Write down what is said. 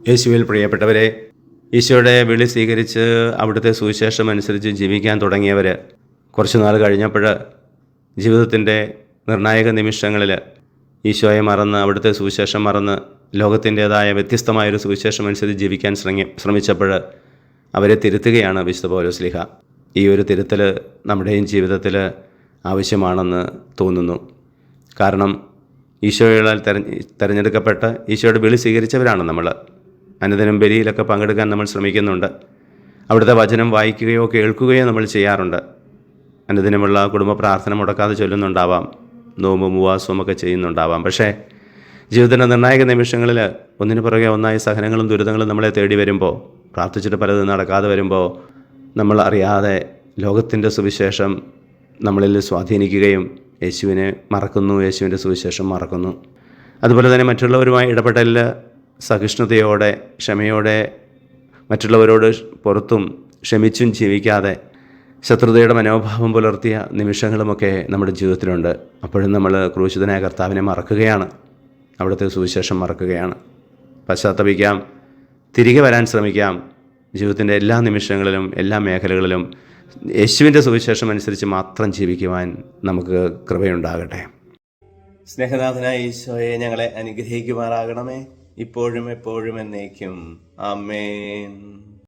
യേശുവിൽ പ്രിയപ്പെട്ടവരെ, ഈശോയുടെ വിളി സ്വീകരിച്ച് അവിടുത്തെ സുവിശേഷം അനുസരിച്ച് ജീവിക്കാൻ തുടങ്ങിയവർ കുറച്ച് നാൾ കഴിഞ്ഞപ്പോൾ ജീവിതത്തിൻ്റെ നിർണായക നിമിഷങ്ങളിൽ ഈശോയെ മറന്ന്, അവിടുത്തെ സുവിശേഷം മറന്ന്, ലോകത്തിൻ്റേതായ വ്യത്യസ്തമായൊരു സുവിശേഷം അനുസരിച്ച് ജീവിക്കാൻ ശ്രമിച്ചപ്പോൾ അവരെ തിരുത്തുകയാണ് വിശുദ്ധ പൗലോസ്ലീഹ. ഈ ഒരു തിരുത്തൽ നമ്മുടെയും ജീവിതത്തിൽ ആവശ്യമാണെന്ന് തോന്നുന്നു. കാരണം ഈശോയാൽ തിരഞ്ഞെടുക്കപ്പെട്ട് ഈശോയുടെ വിളി സ്വീകരിച്ചവരാണ് നമ്മൾ. അനുദിനം ബലിയിലൊക്കെ പങ്കെടുക്കാൻ നമ്മൾ ശ്രമിക്കുന്നുണ്ട്. അവിടുത്തെ വചനം വായിക്കുകയോ കേൾക്കുകയോ നമ്മൾ ചെയ്യാറുണ്ട്. അനുദിനമുള്ള കുടുംബ പ്രാർത്ഥന മുടക്കാതെ ചൊല്ലുന്നുണ്ടാവാം, നോമ്പും ഉപവാസവും ഒക്കെ ചെയ്യുന്നുണ്ടാവാം. പക്ഷേ ജീവിതത്തിൻ്റെ നിർണായക നിമിഷങ്ങളിൽ ഒന്നിനു പുറകെ ഒന്നായി സഹനങ്ങളും ദുരിതങ്ങളും നമ്മളെ തേടി വരുമ്പോൾ, പ്രാർത്ഥിച്ചിട്ട് പലതും നടക്കാതെ വരുമ്പോൾ, നമ്മൾ അറിയാതെ ലോകത്തിൻ്റെ സുവിശേഷം നമ്മളിൽ സ്വാധീനിക്കുകയും യേശുവിനെ മറക്കുന്നു, യേശുവിൻ്റെ സുവിശേഷം മറക്കുന്നു. അതുപോലെ തന്നെ മറ്റുള്ളവരുമായി ഇടപെടലിൽ സഹിഷ്ണുതയോടെ, ക്ഷമയോടെ, മറ്റുള്ളവരോട് പുറത്തും ക്ഷമിച്ചും ജീവിക്കാതെ ശത്രുതയുടെ മനോഭാവം പുലർത്തിയ നിമിഷങ്ങളുമൊക്കെ നമ്മുടെ ജീവിതത്തിലുണ്ട്. അപ്പോഴും നമ്മൾ ക്രൂശിതനായ കർത്താവിനെ മറക്കുകയാണ്, അവിടുത്തെ സുവിശേഷം മറക്കുകയാണ്. പശ്ചാത്തപിക്കാം, തിരികെ വരാൻ ശ്രമിക്കാം. ജീവിതത്തിൻ്റെ എല്ലാ നിമിഷങ്ങളിലും എല്ലാ മേഖലകളിലും യേശുവിൻ്റെ സുവിശേഷം അനുസരിച്ച് മാത്രം ജീവിക്കുവാൻ നമുക്ക് കൃപയുണ്ടാകട്ടെ. സ്നേഹനാഥനായ ഈശോയെ, ഞങ്ങളെ അനുഗ്രഹിക്കുമാറാകണമേ, ഇപ്പോഴും എപ്പോഴും എന്നേക്കും. ആമേൻ.